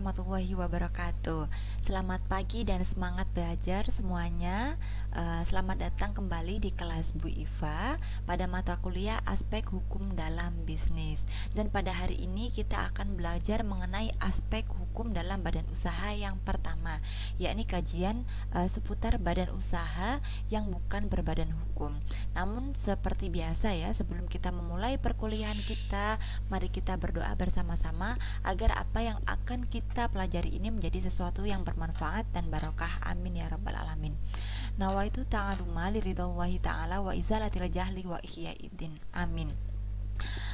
warahmatullahi wabarakatuh. Selamat pagi dan semangat belajar semuanya. Selamat datang kembali di kelas Bu Iva pada mata kuliah aspek hukum dalam bisnis. Dan pada hari ini kita akan belajar mengenai aspek hukum dalam badan usaha yang pertama, yakni kajian seputar badan usaha yang bukan berbadan hukum. Namun seperti biasa ya, sebelum kita memulai perkuliahan kita, mari kita berdoa bersama-sama agar apa yang akan kita pelajari ini menjadi sesuatu yang bermanfaat dan barokah. Amin ya rabbal alamin. Nawaitu ta'aluma liridhallahi ta'ala wa izalatil jahli wa ihyaiddin. Amin.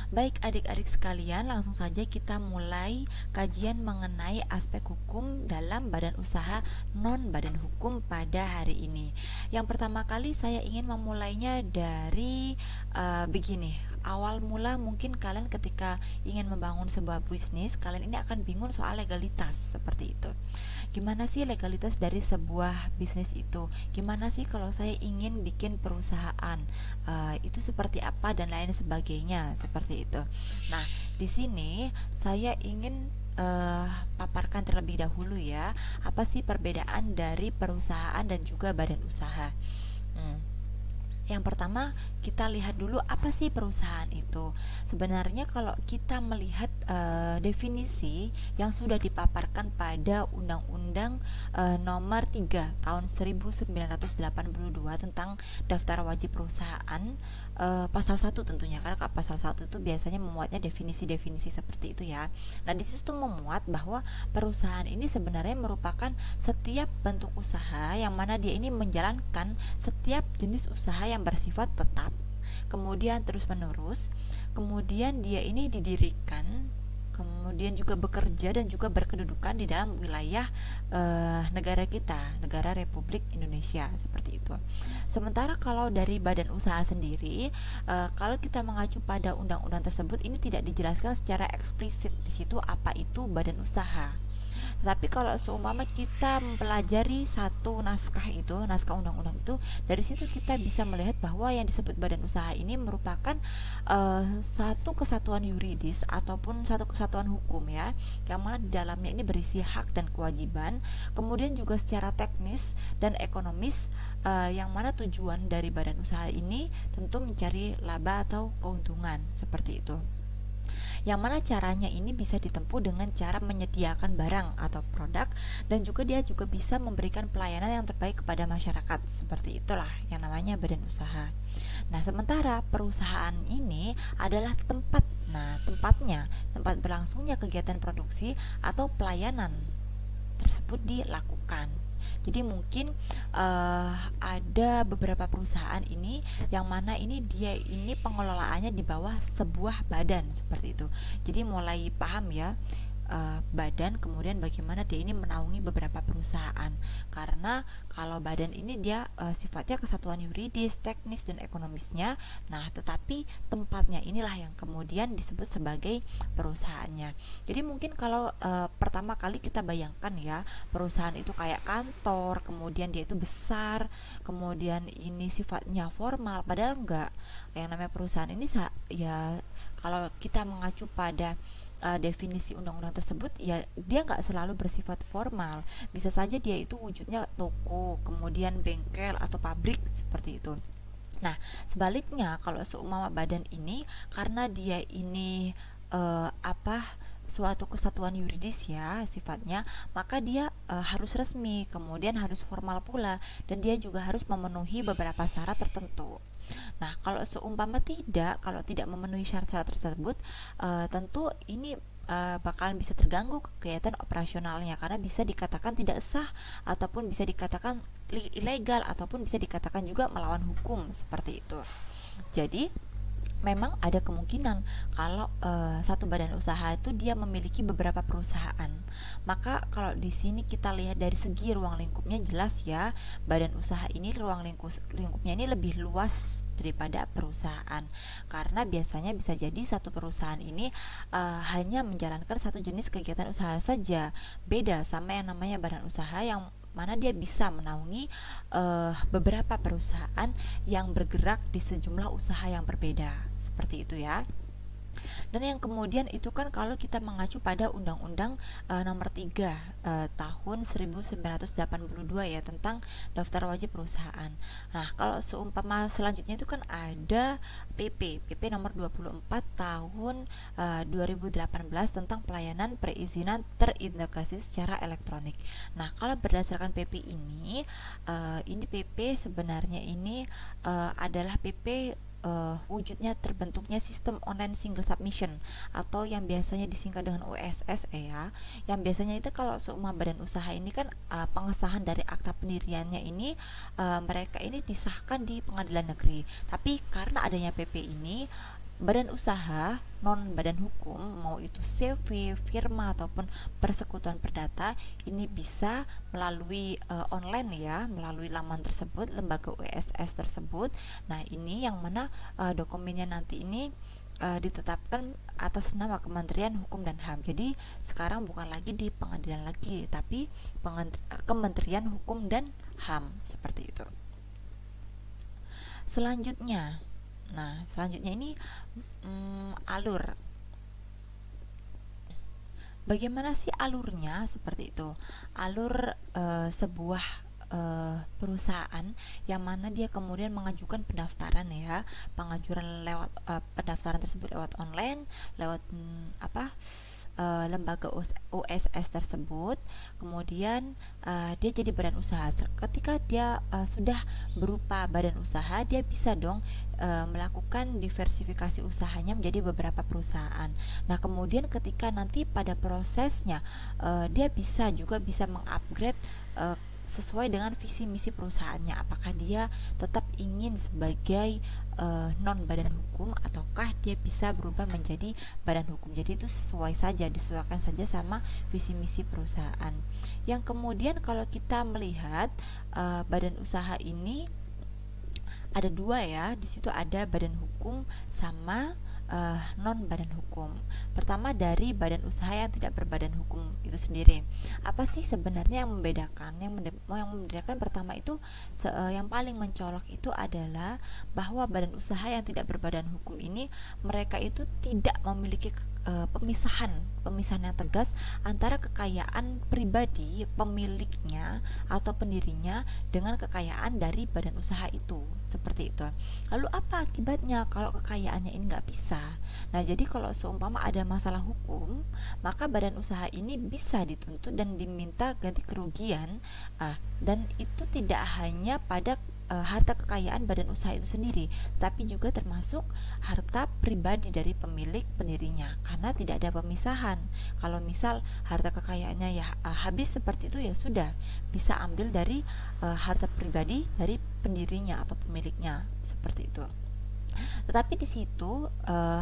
Baik adik-adik sekalian, langsung saja kita mulai kajian mengenai aspek hukum dalam badan usaha non badan hukum pada hari ini. Yang pertama kali saya ingin memulainya dari begini. Awal mula mungkin kalian ketika ingin membangun sebuah bisnis, kalian ini akan bingung soal legalitas seperti itu. Gimana sih legalitas dari sebuah bisnis itu? Gimana sih kalau saya ingin bikin perusahaan? Itu seperti apa dan lain sebagainya seperti itu. Nah, di sini saya ingin paparkan terlebih dahulu ya, apa sih perbedaan dari perusahaan dan juga badan usaha. Yang pertama, kita lihat dulu apa sih perusahaan itu. Sebenarnya kalau kita melihat definisi yang sudah dipaparkan pada Undang-Undang Nomor 3 Tahun 1982 tentang Daftar Wajib Perusahaan, pasal 1 tentunya, karena pasal 1 itu biasanya memuatnya definisi-definisi seperti itu ya. Nah, di situ memuat bahwa perusahaan ini sebenarnya merupakan setiap bentuk usaha yang mana dia ini menjalankan setiap jenis usaha yang bersifat tetap, kemudian terus menerus, kemudian dia ini didirikan, kemudian juga bekerja dan juga berkedudukan di dalam wilayah negara kita, negara Republik Indonesia seperti itu. Sementara kalau dari badan usaha sendiri, kalau kita mengacu pada undang-undang tersebut, ini tidak dijelaskan secara eksplisit di situ apa itu badan usaha. Tapi kalau seumpama kita mempelajari satu naskah undang-undang itu, dari situ kita bisa melihat bahwa yang disebut badan usaha ini merupakan satu kesatuan yuridis ataupun satu kesatuan hukum ya, yang mana di dalamnya ini berisi hak dan kewajiban, kemudian juga secara teknis dan ekonomis, yang mana tujuan dari badan usaha ini tentu mencari laba atau keuntungan seperti itu. Yang mana caranya ini bisa ditempuh dengan cara menyediakan barang atau produk, dan juga dia juga bisa memberikan pelayanan yang terbaik kepada masyarakat. Seperti itulah yang namanya badan usaha. Nah, sementara perusahaan ini adalah tempat. Nah, tempat berlangsungnya kegiatan produksi atau pelayanan tersebut dilakukan. Jadi mungkin ada beberapa perusahaan ini yang mana ini dia ini pengelolaannya di bawah sebuah badan seperti itu. Jadi mulai paham ya, badan, kemudian bagaimana dia ini menaungi beberapa perusahaan. Karena kalau badan ini dia sifatnya kesatuan yuridis, teknis dan ekonomisnya. Nah, tetapi tempatnya inilah yang kemudian disebut sebagai perusahaannya. Jadi mungkin kalau pertama kali kita bayangkan ya, perusahaan itu kayak kantor, kemudian dia itu besar, kemudian ini sifatnya formal, padahal enggak. Yang namanya perusahaan ini ya kalau kita mengacu pada definisi undang-undang tersebut ya, dia nggak selalu bersifat formal. Bisa saja dia itu wujudnya toko, kemudian bengkel atau pabrik seperti itu. Nah, sebaliknya kalau seumpama badan ini, karena dia ini suatu kesatuan yuridis ya sifatnya, maka dia harus resmi, kemudian harus formal pula, dan dia juga harus memenuhi beberapa syarat tertentu. Nah, kalau kalau tidak memenuhi syarat-syarat tersebut, tentu ini bakalan bisa terganggu kegiatan operasionalnya, karena bisa dikatakan tidak sah ataupun bisa dikatakan ilegal ataupun bisa dikatakan juga melawan hukum seperti itu. Jadi memang ada kemungkinan kalau satu badan usaha itu dia memiliki beberapa perusahaan. Maka kalau di sini kita lihat dari segi ruang lingkupnya, jelas ya, badan usaha ini ruang lingkupnya ini lebih luas daripada perusahaan. Karena biasanya bisa jadi satu perusahaan ini hanya menjalankan satu jenis kegiatan usaha saja. Beda sama yang namanya badan usaha yang mana dia bisa menaungi beberapa perusahaan yang bergerak di sejumlah usaha yang berbeda. Seperti itu ya. Dan yang kemudian itu kan kalau kita mengacu pada Undang-Undang Nomor 3 tahun 1982 ya, tentang daftar wajib perusahaan. Nah, kalau seumpama selanjutnya itu kan ada PP nomor 24 tahun 2018 tentang pelayanan perizinan terintegrasi secara elektronik. Nah, kalau berdasarkan PP ini PP sebenarnya ini adalah PP wujudnya terbentuknya sistem online single submission atau yang biasanya disingkat dengan OSS ya. Yang biasanya itu kalau seumpama badan usaha ini kan pengesahan dari akta pendiriannya ini mereka ini disahkan di pengadilan negeri. Tapi karena adanya PP ini, badan usaha non badan hukum, mau itu CV, firma ataupun persekutuan perdata, ini bisa melalui online ya, melalui laman tersebut, lembaga OSS tersebut. Nah, ini yang mana dokumennya nanti ini ditetapkan atas nama Kementerian Hukum dan HAM. Jadi sekarang bukan lagi di pengadilan lagi, tapi Kementerian Hukum dan HAM, seperti itu. Selanjutnya ini alur. Bagaimana sih alurnya? Seperti itu. Alur sebuah perusahaan yang mana dia kemudian mengajukan pendaftaran ya, pengajuan lewat pendaftaran tersebut lewat online, lewat lembaga OSS tersebut, kemudian dia jadi badan usaha. Ketika dia sudah berupa badan usaha, dia bisa dong melakukan diversifikasi usahanya menjadi beberapa perusahaan. Nah, kemudian ketika nanti pada prosesnya dia bisa mengupgrade sesuai dengan visi misi perusahaannya, apakah dia tetap ingin sebagai non badan hukum ataukah dia bisa berubah menjadi badan hukum. Jadi itu disesuaikan saja sama visi misi perusahaan. Yang kemudian kalau kita melihat badan usaha ini ada dua ya, di situ ada badan hukum sama non badan hukum. Pertama dari badan usaha yang tidak berbadan hukum itu sendiri. Apa sih sebenarnya yang membedakan? Yang membedakan pertama itu yang paling mencolok itu adalah bahwa badan usaha yang tidak berbadan hukum ini, mereka itu tidak memiliki pemisahan yang tegas antara kekayaan pribadi pemiliknya atau pendirinya dengan kekayaan dari badan usaha itu, seperti itu. Lalu apa akibatnya kalau kekayaannya ini nggak bisa? Nah, jadi kalau seumpama ada masalah hukum, maka badan usaha ini bisa dituntut dan diminta ganti kerugian, dan itu tidak hanya pada harta kekayaan badan usaha itu sendiri, tapi juga termasuk harta pribadi dari pemilik pendirinya, karena tidak ada pemisahan. Kalau misal harta kekayaannya habis seperti itu, ya sudah bisa ambil dari harta pribadi dari pendirinya atau pemiliknya, seperti itu. Tetapi di situ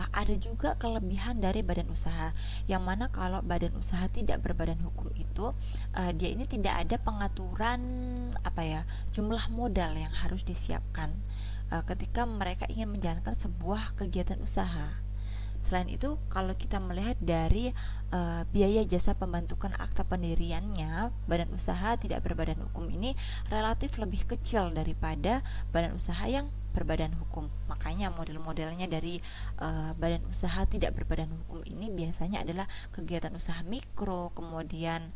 ada juga kelebihan dari badan usaha, yang mana kalau badan usaha tidak berbadan hukum itu dia ini tidak ada pengaturan jumlah modal yang harus disiapkan ketika mereka ingin menjalankan sebuah kegiatan usaha. Selain itu, kalau kita melihat dari biaya jasa pembentukan akta pendiriannya, badan usaha tidak berbadan hukum ini relatif lebih kecil daripada badan usaha yang berbadan hukum. Makanya model-modelnya dari badan usaha tidak berbadan hukum ini biasanya adalah kegiatan usaha mikro, kemudian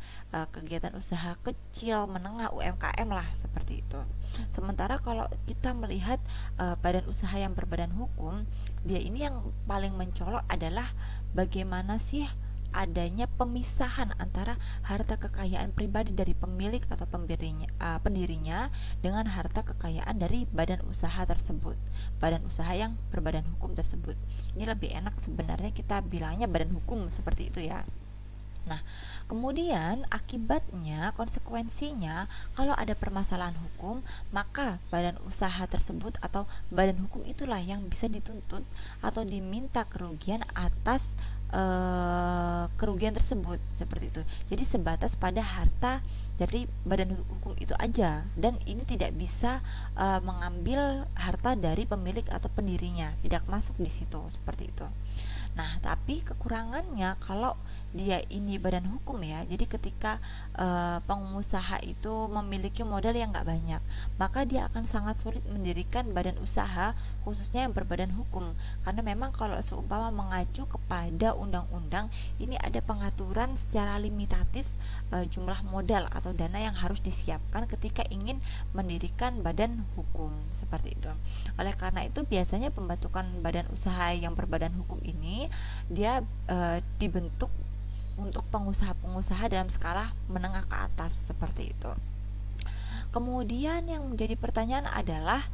kegiatan usaha kecil, menengah, UMKM lah, seperti itu. Sementara kalau kita melihat badan usaha yang berbadan hukum, dia ini yang paling mencolok adalah bagaimana sih adanya pemisahan antara harta kekayaan pribadi dari pemilik atau pendirinya dengan harta kekayaan dari badan usaha tersebut, badan usaha yang berbadan hukum tersebut. Ini lebih enak sebenarnya kita bilangnya badan hukum, seperti itu ya. Nah, kemudian akibatnya, konsekuensinya, kalau ada permasalahan hukum, maka badan usaha tersebut atau badan hukum itulah yang bisa dituntut atau diminta kerugian atas kerugian tersebut, seperti itu. Jadi sebatas pada harta dari badan hukum itu aja, dan ini tidak bisa mengambil harta dari pemilik atau pendirinya, tidak masuk di situ, seperti itu. Nah, tapi kekurangannya kalau dia ini badan hukum ya, jadi ketika pengusaha itu memiliki modal yang nggak banyak, maka dia akan sangat sulit mendirikan badan usaha khususnya yang berbadan hukum, karena memang kalau seumpama mengacu kepada undang-undang, ini ada pengaturan secara limitatif jumlah modal atau dana yang harus disiapkan ketika ingin mendirikan badan hukum seperti itu. Oleh karena itu biasanya pembentukan badan usaha yang berbadan hukum ini dia dibentuk untuk pengusaha-pengusaha dalam skala menengah ke atas seperti itu. Kemudian yang menjadi pertanyaan adalah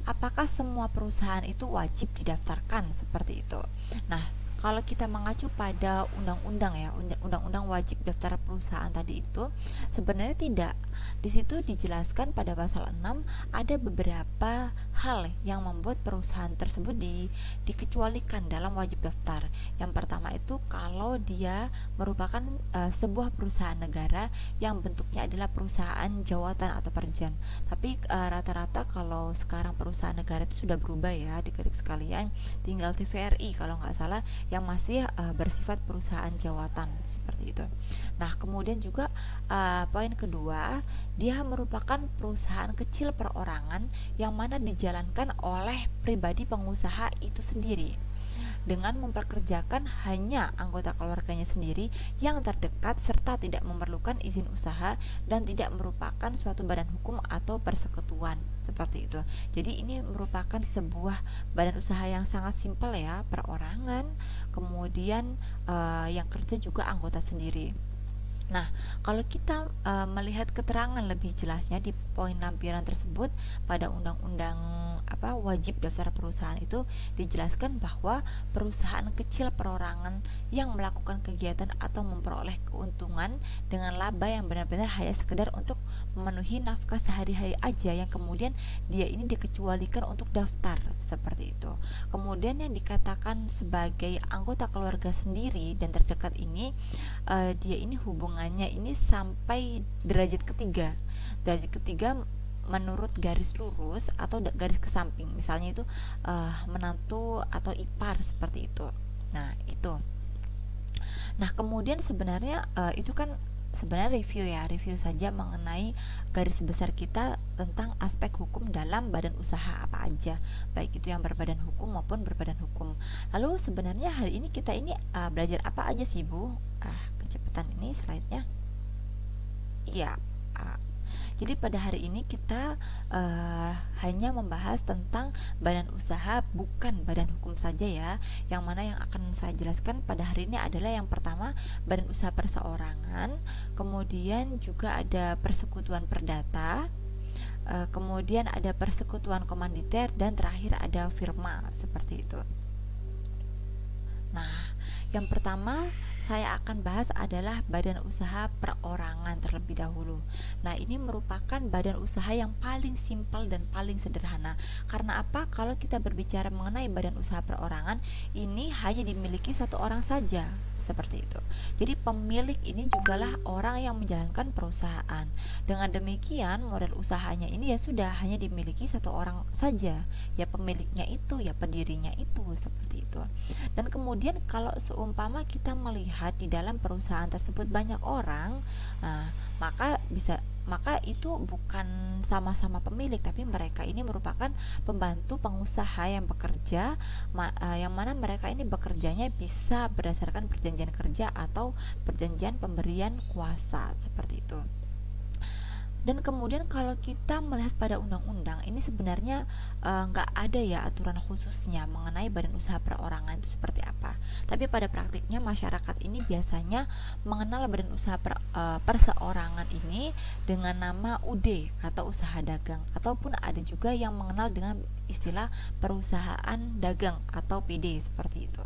apakah semua perusahaan itu wajib didaftarkan seperti itu? Nah, kalau kita mengacu pada undang-undang ya, undang-undang wajib daftar perusahaan tadi itu sebenarnya tidak. Di situ dijelaskan pada pasal 6 ada beberapa hal yang membuat perusahaan tersebut dikecualikan dalam wajib daftar. Yang pertama itu kalau dia merupakan sebuah perusahaan negara yang bentuknya adalah perusahaan jawatan atau perjan. Tapi rata-rata kalau sekarang perusahaan negara itu sudah berubah ya, adik-adik sekalian, tinggal TVRI kalau nggak salah yang masih bersifat perusahaan jawatan seperti itu. Nah, kemudian juga poin kedua, dia merupakan perusahaan kecil perorangan yang mana dijalankan oleh pribadi pengusaha itu sendiri dengan memperkerjakan hanya anggota keluarganya sendiri yang terdekat serta tidak memerlukan izin usaha dan tidak merupakan suatu badan hukum atau persekutuan seperti itu. Jadi ini merupakan sebuah badan usaha yang sangat simpel ya, perorangan, kemudian yang kerja juga anggota sendiri. Nah, kalau kita melihat keterangan lebih jelasnya di poin lampiran tersebut pada undang-undang wajib daftar perusahaan itu dijelaskan bahwa perusahaan kecil perorangan yang melakukan kegiatan atau memperoleh keuntungan dengan laba yang benar-benar hanya sekedar untuk memenuhi nafkah sehari-hari aja, yang kemudian dia ini dikecualikan untuk daftar seperti itu. Kemudian yang dikatakan sebagai anggota keluarga sendiri dan terdekat ini dia ini hubungannya ini sampai derajat ketiga. Derajat ketiga menurut garis lurus atau garis ke samping, misalnya itu menantu atau ipar seperti itu. Nah itu. Nah kemudian sebenarnya itu kan sebenarnya review saja mengenai garis besar kita tentang aspek hukum dalam badan usaha apa aja, baik itu yang berbadan hukum maupun berbadan hukum. Lalu sebenarnya hari ini kita ini belajar apa aja sih Bu? Kecepatan ini slide-nya. Iya. Jadi pada hari ini kita hanya membahas tentang badan usaha, bukan badan hukum saja ya. Yang mana yang akan saya jelaskan pada hari ini adalah yang pertama badan usaha perseorangan, kemudian juga ada persekutuan perdata, kemudian ada persekutuan komanditer, dan terakhir ada firma seperti itu. Nah, yang pertama saya akan bahas adalah badan usaha perorangan terlebih dahulu. Nah, ini merupakan badan usaha yang paling simpel dan paling sederhana. Karena apa? Kalau kita berbicara mengenai badan usaha perorangan, ini hanya dimiliki satu orang saja. Seperti itu. Jadi pemilik ini jugalah orang yang menjalankan perusahaan. Dengan demikian modal usahanya ini ya sudah hanya dimiliki satu orang saja. Ya pemiliknya itu, ya pendirinya itu, seperti itu. Dan kemudian kalau seumpama kita melihat di dalam perusahaan tersebut banyak orang, maka itu bukan sama-sama pemilik, tapi mereka ini merupakan pembantu pengusaha yang bekerja, yang mana mereka ini bekerjanya bisa berdasarkan perjanjian kerja atau perjanjian pemberian kuasa seperti itu. Dan kemudian kalau kita melihat pada undang-undang ini sebenarnya nggak ada ya aturan khususnya mengenai badan usaha perorangan itu seperti apa. Tapi pada praktiknya masyarakat ini biasanya mengenal badan usaha perseorangan ini dengan nama UD atau usaha dagang, ataupun ada juga yang mengenal dengan istilah perusahaan dagang atau PD seperti itu.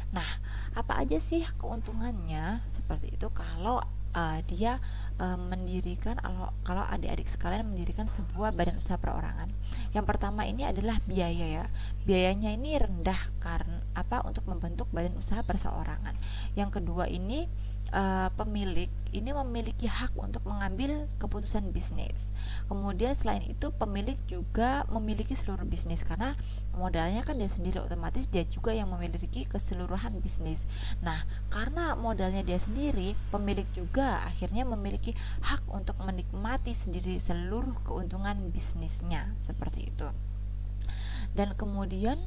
Nah, apa aja sih keuntungannya seperti itu kalau dia mendirikan, kalau adik-adik sekalian mendirikan sebuah badan usaha perorangan? Yang pertama ini adalah biaya ya. Biayanya ini rendah karena untuk membentuk badan usaha perseorangan. Yang kedua ini pemilik ini memiliki hak untuk mengambil keputusan bisnis. Kemudian selain itu pemilik juga memiliki seluruh bisnis, karena modalnya kan dia sendiri, otomatis dia juga yang memiliki keseluruhan bisnis. Nah, karena modalnya dia sendiri, pemilik juga akhirnya memiliki hak untuk menikmati sendiri seluruh keuntungan bisnisnya, seperti itu. Dan kemudian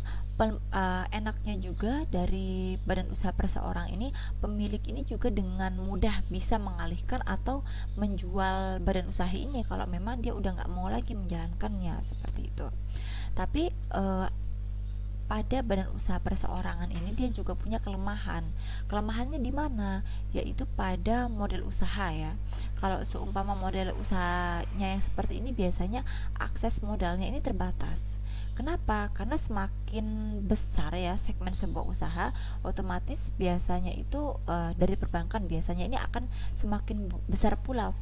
enaknya juga dari badan usaha perseorang ini, pemilik ini juga dengan mudah bisa mengalihkan atau menjual badan usaha ini kalau memang dia udah nggak mau lagi menjalankannya, seperti itu. Tapi pada badan usaha perseorangan ini dia juga punya kelemahan. Kelemahannya di mana? Yaitu pada model usaha ya. Kalau seumpama model usahanya yang seperti ini, biasanya akses modalnya ini terbatas. Kenapa? Karena semakin besar ya segmen sebuah usaha, otomatis biasanya itu dari perbankan biasanya ini akan semakin besar pula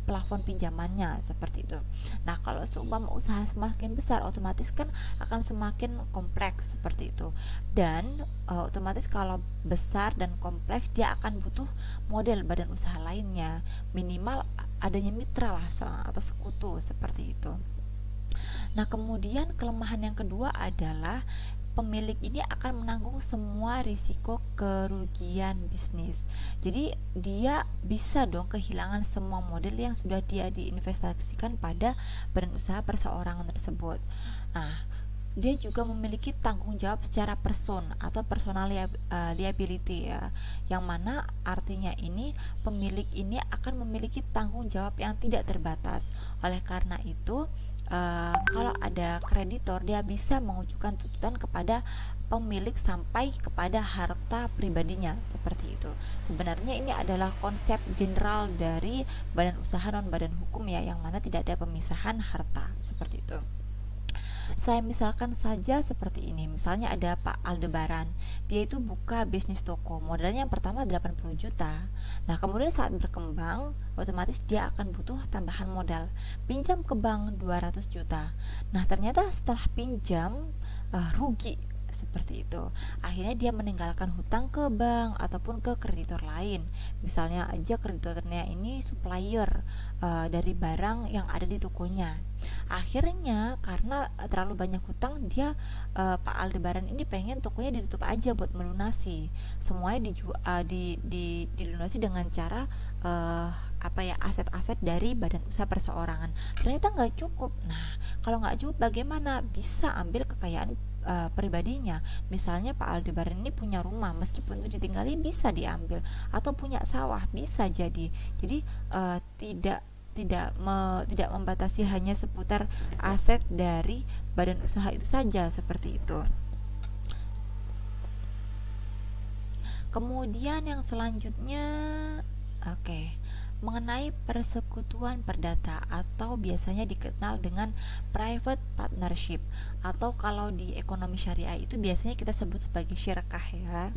plafon pinjamannya, seperti itu. Nah, kalau seumpama usaha semakin besar, otomatis kan akan semakin kompleks, seperti itu. Dan otomatis kalau besar dan kompleks, dia akan butuh model badan usaha lainnya, minimal adanya mitra lah atau sekutu, seperti itu. Nah, kemudian kelemahan yang kedua adalah pemilik ini akan menanggung semua risiko kerugian bisnis. Jadi dia bisa dong kehilangan semua model yang sudah dia diinvestasikan pada badan usaha perseorangan tersebut. Nah, dia juga memiliki tanggung jawab secara person atau personal liability ya, yang mana artinya ini pemilik ini akan memiliki tanggung jawab yang tidak terbatas. Oleh karena itu, kalau ada kreditor, dia bisa mengajukan tuntutan kepada pemilik sampai kepada harta pribadinya, seperti itu. Sebenarnya ini adalah konsep general dari badan usaha non badan hukum ya, yang mana tidak ada pemisahan harta, seperti itu. Saya misalkan saja seperti ini. Misalnya ada Pak Aldebaran, dia itu buka bisnis toko, modalnya yang pertama 80 juta. Nah, kemudian saat berkembang, otomatis dia akan butuh tambahan modal, pinjam ke bank 200 juta. Nah, ternyata setelah pinjam rugi, seperti itu. Akhirnya dia meninggalkan hutang ke bank ataupun ke kreditor lain. Misalnya aja kreditornya ini supplier dari barang yang ada di tokonya. Akhirnya karena terlalu banyak hutang, dia Pak Aldebaran ini pengen tokonya ditutup aja buat melunasi. Semuanya dilunasi dengan cara aset-aset dari badan usaha perseorangan. Ternyata nggak cukup. Nah, kalau nggak cukup bagaimana? Bisa ambil kekayaan pribadinya. Misalnya Pak Aldebaran ini punya rumah, meskipun itu ditinggali bisa diambil, atau punya sawah bisa jadi. Jadi tidak membatasi hanya seputar aset dari badan usaha itu saja, seperti itu. Kemudian yang selanjutnya, mengenai persekutuan perdata atau biasanya dikenal dengan private partnership, atau kalau di ekonomi syariah itu biasanya kita sebut sebagai syirkah ya.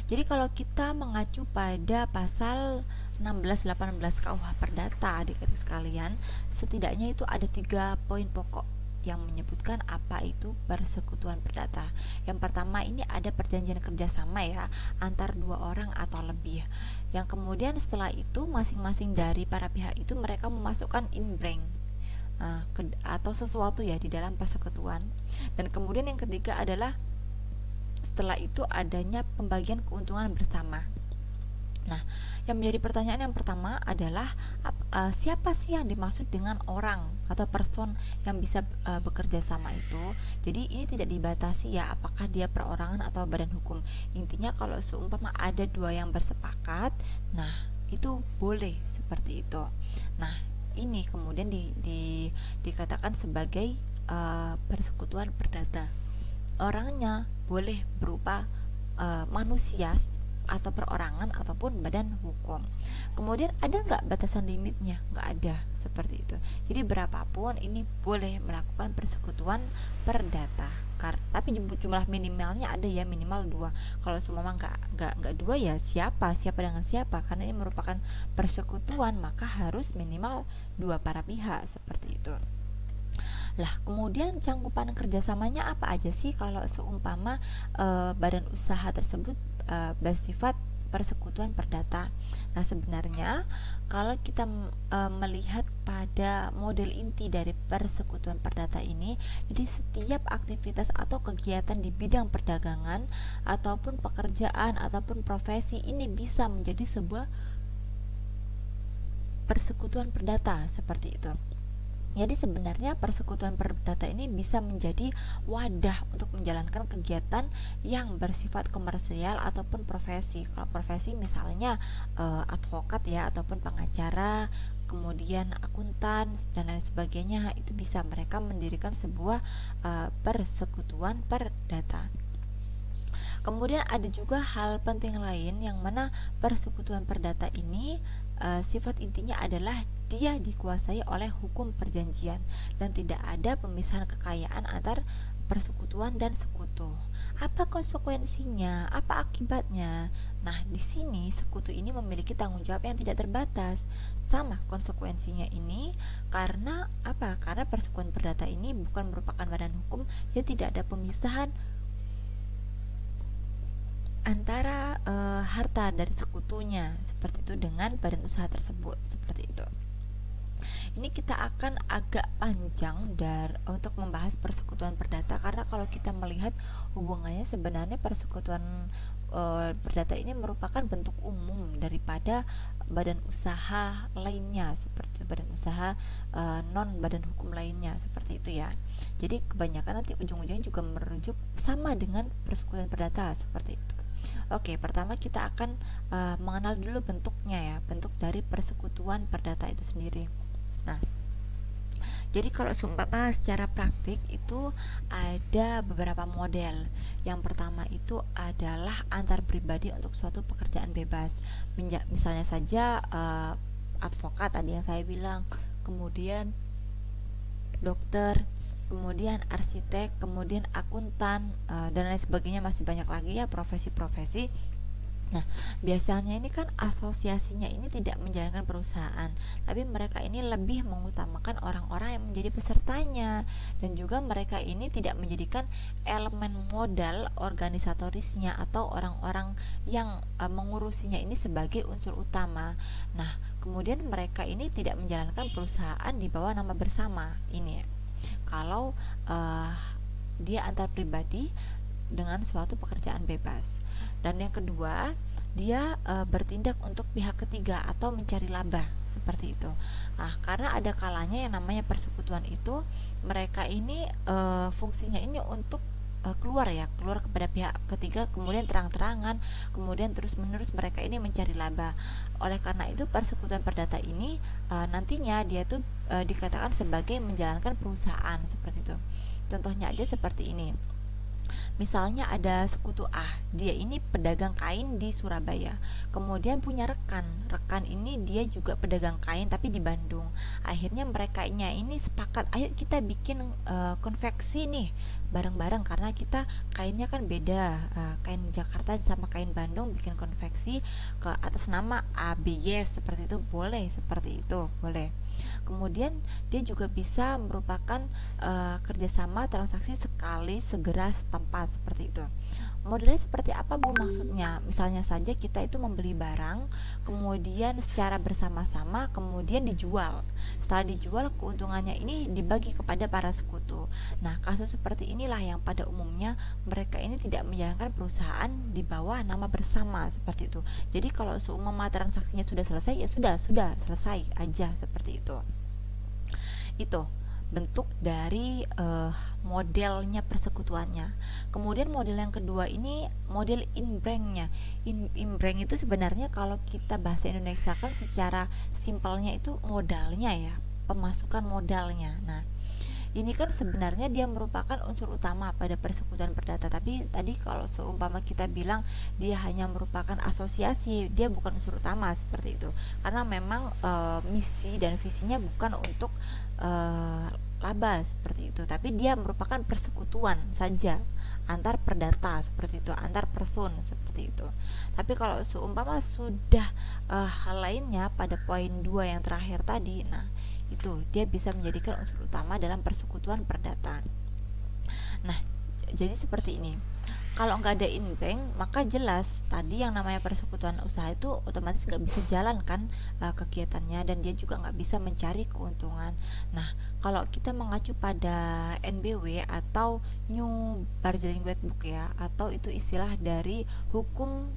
Jadi kalau kita mengacu pada pasal 16-18 KUH Perdata, adik-adik sekalian, setidaknya itu ada 3 poin pokok yang menyebutkan apa itu persekutuan perdata. Yang pertama, ini ada perjanjian kerjasama ya, antar 2 orang atau lebih. Yang kemudian setelah itu masing-masing dari para pihak itu mereka memasukkan in-bank atau sesuatu ya di dalam persekutuan. Dan kemudian yang ketiga adalah setelah itu adanya pembagian keuntungan bersama. Nah, yang menjadi pertanyaan yang pertama adalah siapa sih yang dimaksud dengan orang atau person yang bisa bekerja sama itu. Jadi ini tidak dibatasi ya, apakah dia perorangan atau badan hukum. Intinya kalau seumpama ada 2 yang bersepakat, nah itu boleh seperti itu. Nah, ini kemudian dikatakan sebagai persekutuan perdata. Orangnya boleh berupa manusia atau perorangan ataupun badan hukum. Kemudian ada nggak batasan limitnya? Nggak ada, seperti itu. Jadi berapapun ini boleh melakukan persekutuan perdata. Tapi jumlah minimalnya ada ya, minimal 2. Kalau semua nggak 2 ya siapa dengan siapa, karena ini merupakan persekutuan maka harus minimal 2 para pihak, seperti itu. Lah, kemudian cangkupan kerjasamanya apa aja sih kalau seumpama badan usaha tersebut bersifat persekutuan perdata. Nah, sebenarnya kalau kita melihat pada model inti dari persekutuan perdata ini, jadi setiap aktivitas atau kegiatan di bidang perdagangan ataupun pekerjaan ataupun profesi ini bisa menjadi sebuah persekutuan perdata seperti itu. Jadi sebenarnya persekutuan perdata ini bisa menjadi wadah untuk menjalankan kegiatan yang bersifat komersial ataupun profesi. Kalau profesi misalnya advokat ya, ataupun pengacara, kemudian akuntan dan lain sebagainya, itu bisa mereka mendirikan sebuah persekutuan perdata. Kemudian ada juga hal penting lain yang mana persekutuan perdata ini sifat intinya adalah dia dikuasai oleh hukum perjanjian dan tidak ada pemisahan kekayaan antar persekutuan dan sekutu. Apa konsekuensinya? Apa akibatnya? Nah, di sini sekutu ini memiliki tanggung jawab yang tidak terbatas. Sama konsekuensinya ini karena apa? Karena persekutuan perdata ini bukan merupakan badan hukum, jadi tidak ada pemisahan antara harta dari sekutunya seperti itu dengan badan usaha tersebut, seperti itu. Ini kita akan agak panjang untuk membahas persekutuan perdata, karena kalau kita melihat hubungannya sebenarnya persekutuan perdata ini merupakan bentuk umum daripada badan usaha lainnya, seperti badan usaha non badan hukum lainnya, seperti itu ya. Jadi kebanyakan nanti ujung-ujungnya juga merujuk sama dengan persekutuan perdata, seperti itu. Oke, pertama kita akan mengenal dulu bentuknya ya, bentuk dari persekutuan perdata itu sendiri. Nah, jadi kalau seumpama secara praktik itu ada beberapa model. Yang pertama itu adalah antar pribadi untuk suatu pekerjaan bebas. Misalnya saja advokat tadi yang saya bilang, kemudian dokter, kemudian arsitek, kemudian akuntan, dan lain sebagainya, masih banyak lagi ya profesi-profesi. Nah, biasanya ini kan asosiasinya ini tidak menjalankan perusahaan, tapi mereka ini lebih mengutamakan orang-orang yang menjadi pesertanya, dan juga mereka ini tidak menjadikan elemen modal organisatorisnya atau orang-orang yang mengurusinya ini sebagai unsur utama. Nah, kemudian mereka ini tidak menjalankan perusahaan di bawah nama bersama ini ya. Kalau dia antar pribadi dengan suatu pekerjaan bebas. Dan yang kedua, dia bertindak untuk pihak ketiga atau mencari laba, seperti itu. Nah, karena ada kalanya yang namanya persekutuan itu mereka ini fungsinya ini untuk keluar kepada pihak ketiga, kemudian terang-terangan, kemudian terus-menerus mereka ini mencari laba. Oleh karena itu persekutuan perdata ini nantinya dia tuh dikatakan sebagai menjalankan perusahaan, seperti itu. Contohnya aja seperti ini. Misalnya ada sekutu A, dia ini pedagang kain di Surabaya, kemudian punya rekan ini dia juga pedagang kain tapi di Bandung. Akhirnya merekanya ini sepakat, ayo kita bikin konveksi nih bareng-bareng, karena kita kainnya kan beda, kain Jakarta sama kain Bandung, bikin konveksi ke atas nama ABY, seperti itu boleh, seperti itu boleh. Kemudian dia juga bisa merupakan kerjasama transaksi sekali, segera, setempat, seperti itu. Modelnya seperti apa Bu maksudnya? Misalnya saja kita itu membeli barang, kemudian secara bersama-sama, kemudian dijual. Setelah dijual, keuntungannya ini dibagi kepada para sekutu. Nah, kasus seperti inilah yang pada umumnya mereka ini tidak menjalankan perusahaan di bawah nama bersama, seperti itu. Jadi kalau seumpama transaksinya sudah selesai, ya sudah selesai aja, seperti itu. Itu bentuk dari modelnya persekutuannya. Kemudian model yang kedua ini model inbranknya. Inbrank itu sebenarnya kalau kita bahasa Indonesia kan secara simpelnya itu modalnya ya, pemasukan modalnya. Nah, ini kan sebenarnya dia merupakan unsur utama pada persekutuan perdata, tapi tadi kalau seumpama kita bilang dia hanya merupakan asosiasi, dia bukan unsur utama, seperti itu. Karena memang misi dan visinya bukan untuk laba, seperti itu, tapi dia merupakan persekutuan saja antar perdata, seperti itu, antar person, seperti itu. Tapi kalau seumpama sudah hal lainnya pada poin 2 yang terakhir tadi, nah itu dia bisa menjadikan unsur utama dalam persekutuan perdata. Nah, jadi seperti ini. Kalau nggak ada in-bank, maka jelas tadi yang namanya persekutuan usaha itu otomatis nggak bisa jalan kan kegiatannya, dan dia juga nggak bisa mencari keuntungan. Nah, kalau kita mengacu pada NBW atau New Bargaining White Book ya, atau itu istilah dari hukum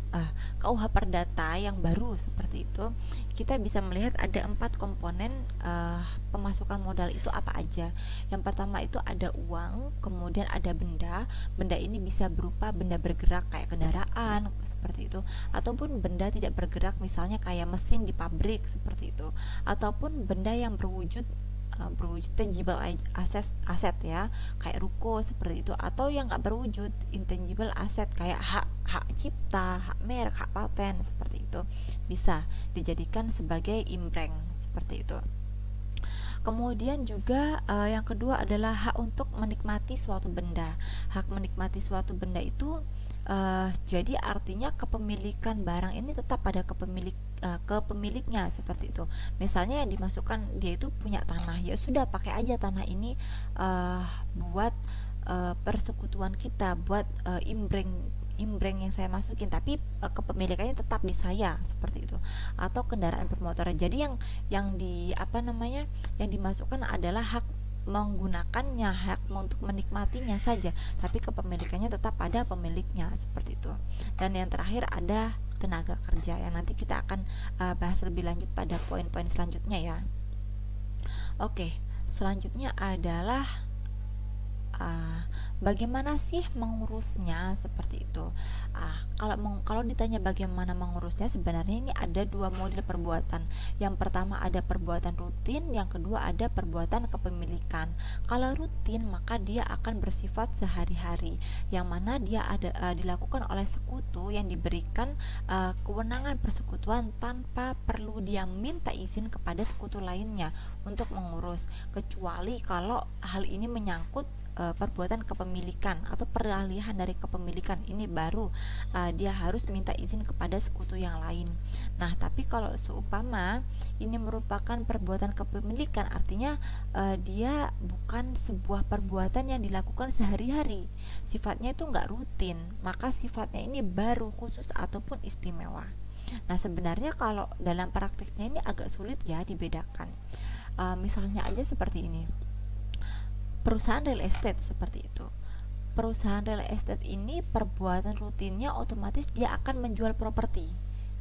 KUH Perdata yang baru seperti itu, kita bisa melihat ada 4 komponen pemasukan modal itu apa aja. Yang pertama itu ada uang, kemudian ada benda. Benda ini bisa berupa benda bergerak kayak kendaraan seperti itu, ataupun benda tidak bergerak misalnya kayak mesin di pabrik seperti itu, ataupun benda yang berwujud tangible aset ya, kayak ruko seperti itu, atau yang nggak berwujud intangible aset kayak hak cipta, hak merek, hak paten seperti itu, bisa dijadikan sebagai imbreng seperti itu. Kemudian juga yang kedua adalah hak untuk menikmati suatu benda. Hak menikmati suatu benda itu jadi artinya kepemilikan barang ini tetap pada kepemiliknya seperti itu. Misalnya yang dimasukkan, dia itu punya tanah, ya sudah pakai aja tanah ini buat persekutuan kita, buat imbreng yang saya masukin, tapi kepemilikannya tetap di saya seperti itu. Atau kendaraan bermotor, jadi yang di apa namanya yang dimasukkan adalah hak menggunakannya, hak untuk menikmatinya saja, tapi kepemilikannya tetap pada pemiliknya seperti itu. Dan yang terakhir ada tenaga kerja yang nanti kita akan bahas lebih lanjut pada poin-poin selanjutnya ya. Oke, selanjutnya adalah bagaimana sih mengurusnya seperti itu. Kalau ditanya bagaimana mengurusnya, sebenarnya ini ada 2 model perbuatan. Yang pertama ada perbuatan rutin, yang kedua ada perbuatan kepemilikan. Kalau rutin maka dia akan bersifat sehari-hari, yang mana dia dilakukan oleh sekutu yang diberikan kewenangan persekutuan tanpa perlu dia minta izin kepada sekutu lainnya untuk mengurus, kecuali kalau hal ini menyangkut perbuatan kepemilikan atau peralihan dari kepemilikan, ini baru dia harus minta izin kepada sekutu yang lain. Nah, tapi kalau seumpama ini merupakan perbuatan kepemilikan, artinya dia bukan sebuah perbuatan yang dilakukan sehari-hari, sifatnya itu nggak rutin, maka sifatnya ini baru, khusus ataupun istimewa. Nah, sebenarnya kalau dalam praktiknya ini agak sulit ya dibedakan. Misalnya aja seperti ini, perusahaan real estate seperti itu. Perusahaan real estate ini perbuatan rutinnya otomatis dia akan menjual properti.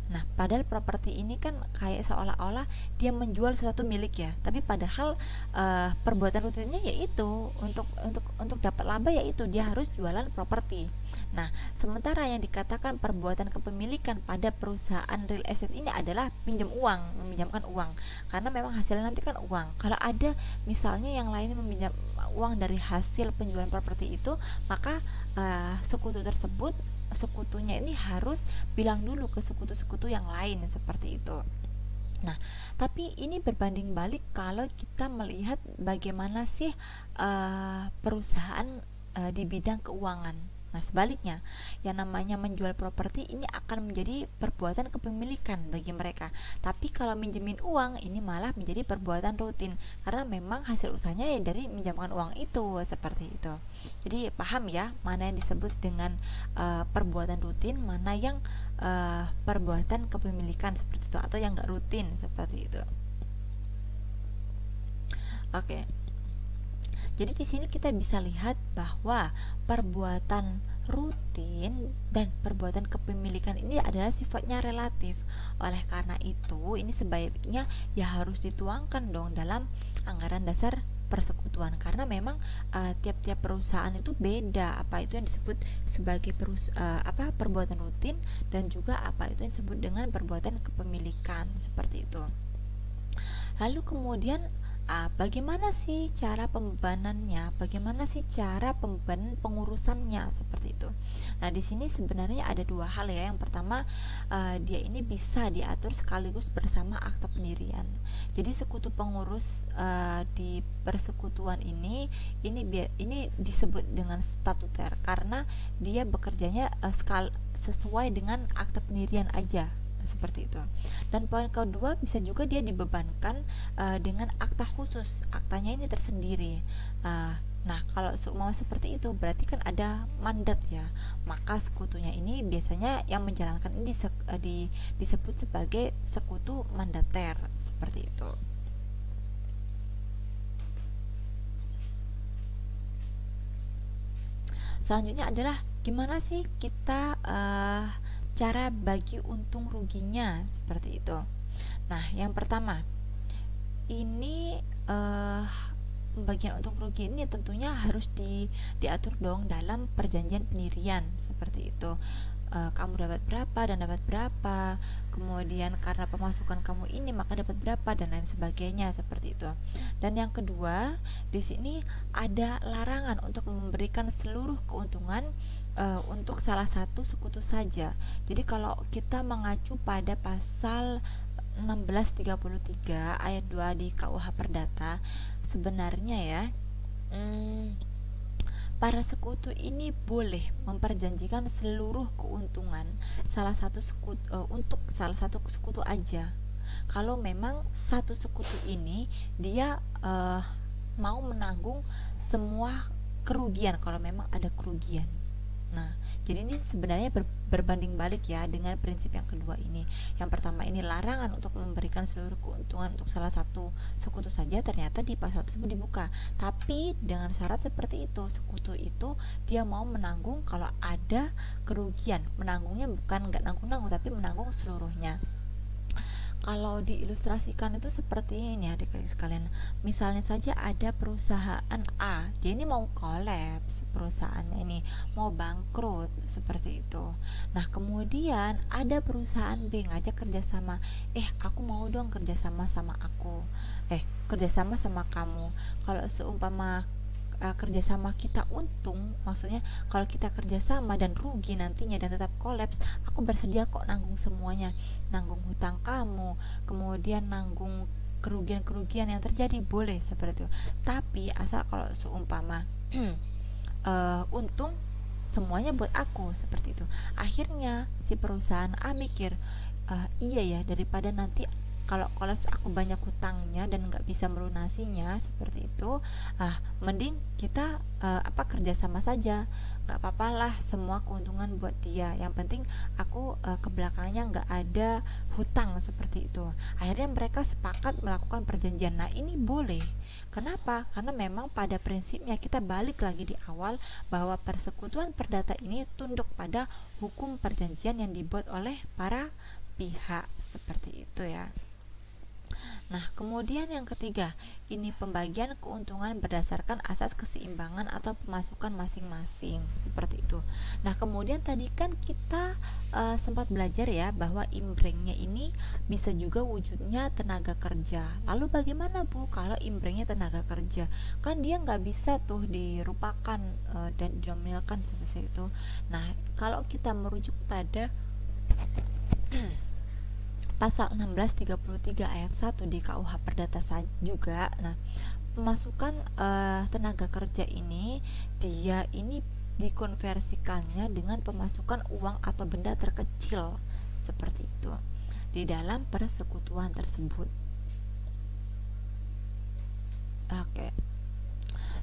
Nah, padahal properti ini kan kayak seolah-olah dia menjual suatu milik ya, tapi padahal perbuatan rutinnya yaitu untuk dapat laba, yaitu dia harus jualan properti. Nah, sementara yang dikatakan perbuatan kepemilikan pada perusahaan real estate ini adalah meminjamkan uang, karena memang hasilnya nanti kan uang. Kalau ada misalnya yang lain meminjam uang dari hasil penjualan properti itu, maka sekutunya ini harus bilang dulu ke sekutu-sekutu yang lain seperti itu. Nah, tapi ini berbanding balik kalau kita melihat bagaimana sih perusahaan di bidang keuangan. Nah, sebaliknya, yang namanya menjual properti ini akan menjadi perbuatan kepemilikan bagi mereka. Tapi kalau minjemin uang ini malah menjadi perbuatan rutin, karena memang hasil usahanya ya dari minjamkan uang itu, seperti itu. Jadi paham ya mana yang disebut dengan perbuatan rutin, mana yang perbuatan kepemilikan seperti itu, atau yang nggak rutin seperti itu. Oke. Jadi di sini kita bisa lihat bahwa perbuatan rutin dan perbuatan kepemilikan ini adalah sifatnya relatif. Oleh karena itu, ini sebaiknya ya harus dituangkan dong dalam anggaran dasar persekutuan, karena memang tiap-tiap perusahaan itu beda apa itu yang disebut sebagai perbuatan rutin, dan juga apa itu yang disebut dengan perbuatan kepemilikan seperti itu. Lalu kemudian bagaimana sih cara pembebanannya? Bagaimana sih cara pembebanan pengurusannya seperti itu? Nah, di sini sebenarnya ada 2 hal ya. Yang pertama, dia ini bisa diatur sekaligus bersama akta pendirian. Jadi sekutu pengurus di persekutuan ini disebut dengan statuter karena dia bekerjanya sesuai dengan akta pendirian aja, seperti itu. Dan poin kedua, bisa juga dia dibebankan dengan akta khusus, aktanya ini tersendiri. Nah, kalau seumpama seperti itu berarti kan ada mandat ya. Maka sekutunya ini biasanya yang menjalankan ini disebut sebagai sekutu mandater seperti itu. Selanjutnya adalah gimana sih kita cara bagi untung ruginya seperti itu. Nah, yang pertama ini pembagian untung rugi ini tentunya harus diatur dong dalam perjanjian pendirian seperti itu. Kamu dapat berapa dan dapat berapa, kemudian karena pemasukan kamu ini maka dapat berapa dan lain sebagainya seperti itu. Dan yang kedua, di sini ada larangan untuk memberikan seluruh keuntungan untuk salah satu sekutu saja. Jadi kalau kita mengacu pada pasal 1633 ayat 2 di KUH Perdata, sebenarnya ya para sekutu ini boleh memperjanjikan seluruh keuntungan untuk salah satu sekutu aja. Kalau memang satu sekutu ini dia mau menanggung semua kerugian kalau memang ada kerugian. Nah, jadi ini sebenarnya berbanding balik ya dengan prinsip yang kedua ini. Yang pertama ini larangan untuk memberikan seluruh keuntungan untuk salah satu sekutu saja, ternyata di pasal tersebut dibuka. Tapi dengan syarat seperti itu, sekutu itu dia mau menanggung kalau ada kerugian. Menanggungnya bukan nggak nanggung-nanggung, tapi menanggung seluruhnya. Kalau diilustrasikan itu seperti ini adik-adik sekalian. Misalnya saja ada perusahaan A, dia ini mau kolaps, perusahaannya ini mau bangkrut seperti itu. Nah, kemudian ada perusahaan B ngajak kerjasama, aku mau dong kerjasama sama aku, kerjasama sama kamu. Kalau seumpama kerjasama kita untung, maksudnya kalau kita kerjasama dan rugi nantinya dan tetap kolaps, aku bersedia kok nanggung semuanya, nanggung hutang kamu, kemudian nanggung kerugian-kerugian yang terjadi, boleh seperti itu. Tapi asal kalau seumpama untung semuanya buat aku seperti itu. Akhirnya si perusahaan A mikir, iya ya, daripada nanti kalau kolaps aku banyak hutangnya dan nggak bisa melunasinya seperti itu, mending kita kerja sama saja, nggak apa-apa lah, semua keuntungan buat dia, yang penting aku ke belakangnya nggak ada hutang seperti itu. Akhirnya mereka sepakat melakukan perjanjian. Nah, ini boleh. Kenapa? Karena memang pada prinsipnya kita balik lagi di awal bahwa persekutuan perdata ini tunduk pada hukum perjanjian yang dibuat oleh para pihak seperti itu ya. Nah, kemudian yang ketiga, ini pembagian keuntungan berdasarkan asas keseimbangan atau pemasukan masing-masing, seperti itu. Nah, kemudian tadi kan kita sempat belajar ya bahwa imbrengnya ini bisa juga wujudnya tenaga kerja. Lalu bagaimana Bu kalau imbrengnya tenaga kerja? Kan dia nggak bisa tuh dirupakan dan dinominalkan seperti itu. Nah, kalau kita merujuk pada pasal 1633 ayat 1 di KUH Perdata juga. Nah, pemasukan tenaga kerja ini dia ini dikonversikannya dengan pemasukan uang atau benda terkecil seperti itu di dalam persekutuan tersebut. Oke.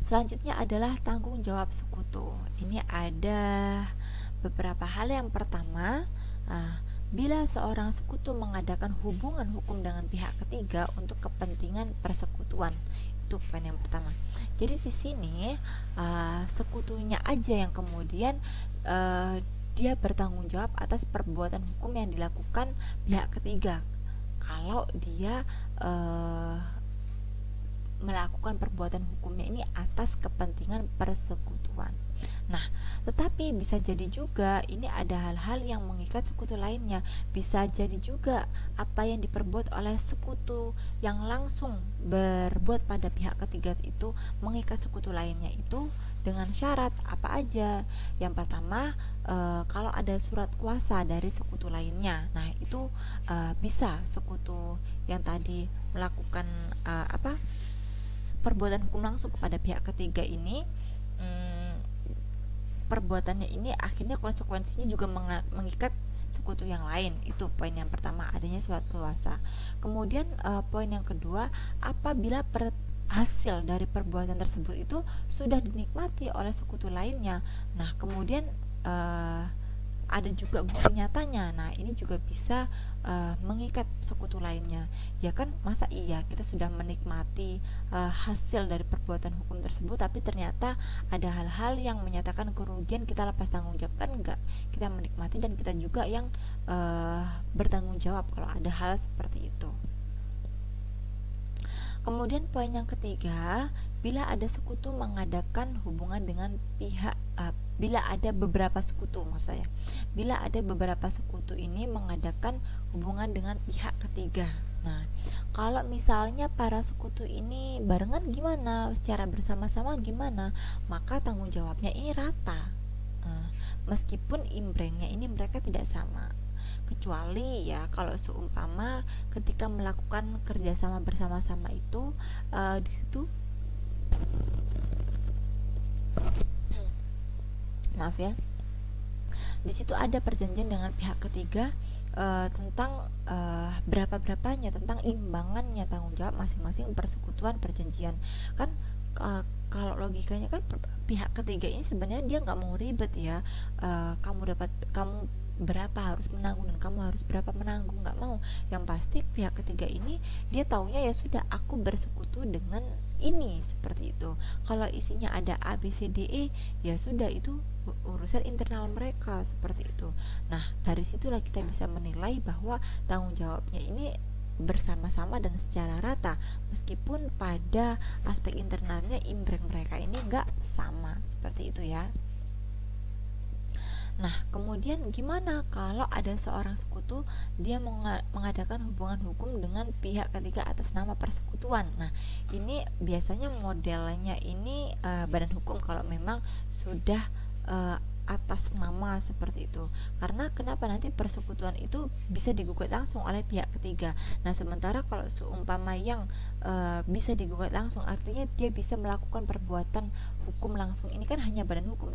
Selanjutnya adalah tanggung jawab sekutu. Ini ada beberapa hal. Yang pertama, bila seorang sekutu mengadakan hubungan hukum dengan pihak ketiga untuk kepentingan persekutuan, itu poin yang pertama. Jadi di sini sekutunya aja yang kemudian dia bertanggung jawab atas perbuatan hukum yang dilakukan pihak ketiga. Kalau dia melakukan perbuatan hukumnya ini atas kepentingan persekutuan. Nah, tetapi bisa jadi juga ini ada hal-hal yang mengikat sekutu lainnya. Bisa jadi juga apa yang diperbuat oleh sekutu yang langsung berbuat pada pihak ketiga itu mengikat sekutu lainnya itu dengan syarat apa aja. Yang pertama, kalau ada surat kuasa dari sekutu lainnya. Nah, itu bisa sekutu yang tadi melakukan perbuatan hukum langsung kepada pihak ketiga ini, perbuatannya ini akhirnya konsekuensinya juga mengikat sekutu yang lain. Itu poin yang pertama, adanya surat kuasa. Kemudian poin yang kedua, apabila hasil dari perbuatan tersebut itu sudah dinikmati oleh sekutu lainnya. Nah, kemudian ada juga bukti nyatanya. Nah, ini juga bisa mengikat sekutu lainnya. Ya kan, masa iya kita sudah menikmati hasil dari perbuatan hukum tersebut, tapi ternyata ada hal-hal yang menyatakan kerugian, kita lepas tanggung jawab? Kan enggak. Kita menikmati dan kita juga yang bertanggung jawab kalau ada hal seperti itu. Kemudian poin yang ketiga, bila ada sekutu mengadakan hubungan dengan pihak bila ada beberapa sekutu, maksud saya, bila ada beberapa sekutu ini mengadakan hubungan dengan pihak ketiga. Nah, kalau misalnya para sekutu ini barengan gimana, secara bersama-sama gimana, maka tanggung jawabnya ini rata. Nah, meskipun imbrengnya ini mereka tidak sama, kecuali ya kalau seumpama ketika melakukan kerjasama bersama-sama itu di situ maaf ya, di situ ada perjanjian dengan pihak ketiga tentang berapa-berapanya, tentang imbangannya tanggung jawab masing-masing persekutuan perjanjian. Kan kalau logikanya kan pihak ketiga ini sebenarnya dia nggak mau ribet ya, kamu berapa harus menanggung dan kamu harus berapa menanggung, nggak mau. Yang pasti pihak ketiga ini dia taunya ya sudah, aku bersekutu dengan ini, seperti itu. Kalau isinya ada A B C D E, ya sudah, itu urusan internal mereka, seperti itu. Nah, dari situlah kita bisa menilai bahwa tanggung jawabnya ini bersama-sama dan secara rata, meskipun pada aspek internalnya imbreng mereka ini nggak sama, seperti itu ya. Nah, kemudian gimana kalau ada seorang sekutu dia mengadakan hubungan hukum dengan pihak ketiga atas nama persekutuan? Nah, ini biasanya modelnya ini badan hukum kalau memang sudah atas nama seperti itu. Karena kenapa, nanti persekutuan itu bisa digugat langsung oleh pihak ketiga. Nah, sementara kalau seumpama yang bisa digugat langsung, artinya dia bisa melakukan perbuatan hukum langsung. Ini kan hanya badan hukum.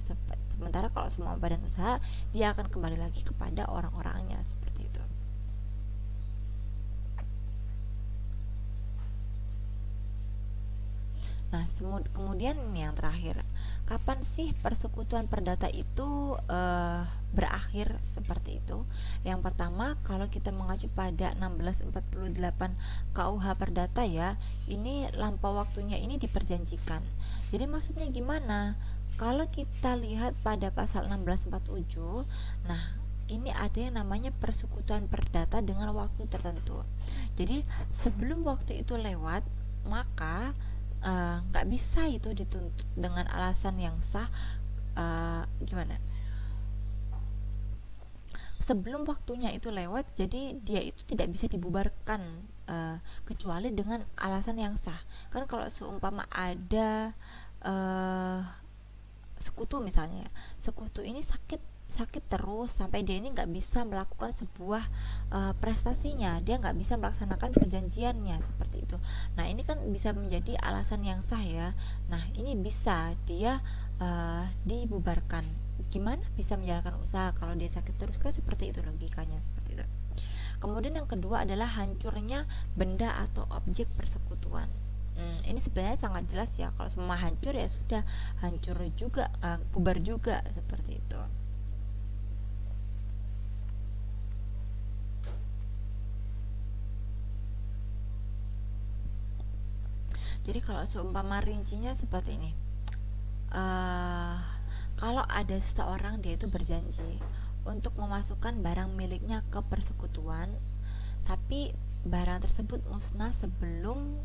Sementara kalau semua badan usaha, dia akan kembali lagi kepada orang-orangnya, seperti itu. Nah, kemudian yang terakhir, kapan sih persekutuan perdata itu berakhir, seperti itu? Yang pertama, kalau kita mengacu pada 1648 KUH Perdata ya, ini lampau waktunya ini diperjanjikan. Jadi maksudnya gimana? Kalau kita lihat pada pasal 1647, nah ini ada yang namanya persekutuan perdata dengan waktu tertentu. Jadi sebelum waktu itu lewat, maka nggak bisa itu dituntut dengan alasan yang sah. Gimana, sebelum waktunya itu lewat, jadi dia itu tidak bisa dibubarkan kecuali dengan alasan yang sah. Kan kalau seumpama ada sekutu, misalnya sekutu ini sakit terus sampai dia ini nggak bisa melakukan sebuah prestasinya, dia nggak bisa melaksanakan perjanjiannya, seperti itu. Nah, ini kan bisa menjadi alasan yang sah ya. Nah, ini bisa dia dibubarkan. Gimana bisa menjalankan usaha kalau dia sakit terus? Kan seperti itu logikanya, seperti itu. Kemudian yang kedua adalah hancurnya benda atau objek persekutuan. Ini sebenarnya sangat jelas ya, kalau semua hancur ya sudah hancur juga, bubar juga, seperti itu. Jadi kalau seumpama rincinya seperti ini, kalau ada seseorang dia itu berjanji untuk memasukkan barang miliknya ke persekutuan, tapi barang tersebut musnah sebelum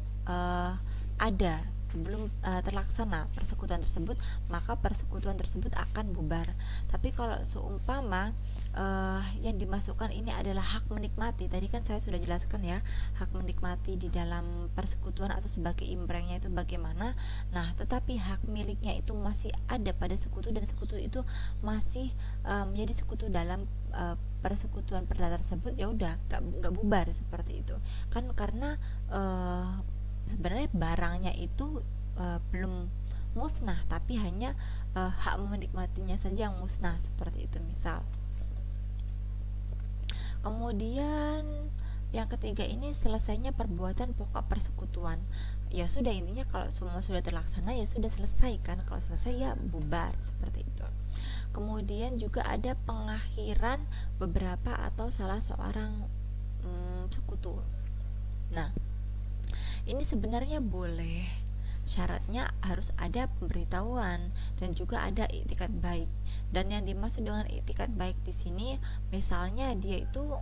terlaksana persekutuan tersebut, maka persekutuan tersebut akan bubar. Tapi kalau seumpama yang dimasukkan ini adalah hak menikmati, tadi kan saya sudah jelaskan ya, hak menikmati di dalam persekutuan atau sebagai imbrengnya itu bagaimana. Nah, tetapi hak miliknya itu masih ada pada sekutu, dan sekutu itu masih menjadi sekutu dalam persekutuan perdata tersebut, ya udah nggak bubar, seperti itu kan. Karena sebenarnya barangnya itu belum musnah, tapi hanya hak menikmatinya saja yang musnah, seperti itu misal. Kemudian Yang ketiga ini selesainya perbuatan pokok persekutuan. Ya sudah, intinya kalau semua sudah terlaksana ya sudah selesai kan. Kalau selesai ya bubar seperti itu. Kemudian juga ada pengakhiran beberapa atau salah seorang sekutu. Nah, ini sebenarnya boleh, syaratnya harus ada pemberitahuan dan juga ada iktikat baik. Dan yang dimaksud dengan iktikat baik di sini, misalnya dia itu